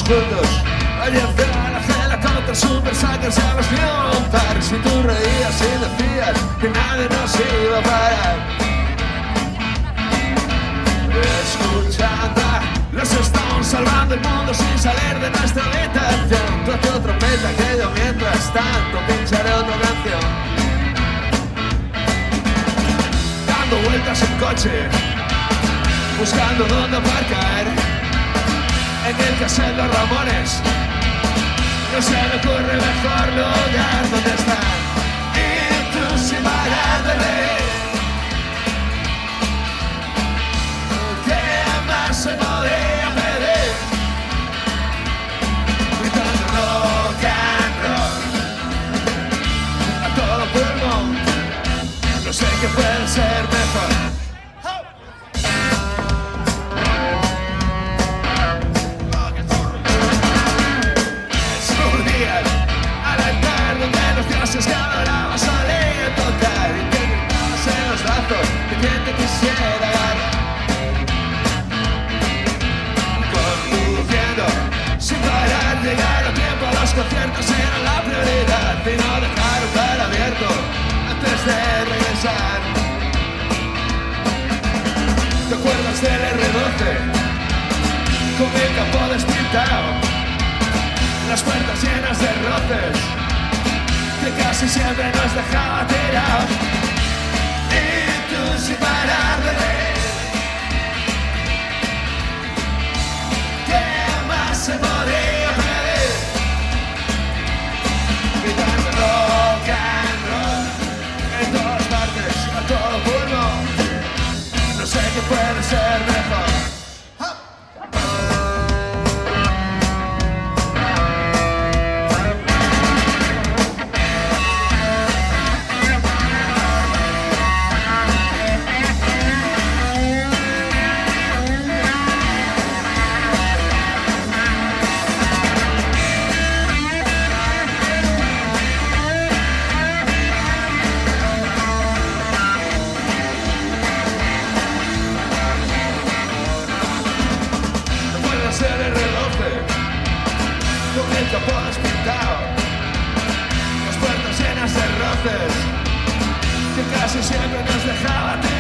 juntos. Allí encima la helicóptero, super sackers a los montares. Y tú reías y decías que nadie nos iba a parar. Escuchando, los estamos salvando el mundo sin salir de nuestra habitación. Tú haces otro peta que yo mientras tanto pincharé otra canción. Dando vueltas en coche, buscando dónde aparcar. En el cassette Los Ramones, no se me ocurre mejor lugar donde estar. Y tú sin parar de reír. ¿Qué más se podría pedir? Gritando rock and roll a todo pulmón. No sé qué puede ser mejor. Que adoraba salir a tocar y te gritabas en los brazos de quien te quisiera dar. Conduciendo sin parar, llegar a tiempo a los conciertos era la prioridad y no dejar un bar abierto antes de regresar. ¿Te acuerdas del R12? Con el capó despintado, las puertas llenas de roces que casi siempre nos dejaba tirados. Y tú sin parar de reír. ¿Qué más se podría pedir? Gritando rock and roll en todas partes, a todo pulmón. No sé qué puede ser mejor. El R12 con el capó despintado, las puertas llenas de roces que casi siempre nos dejaba.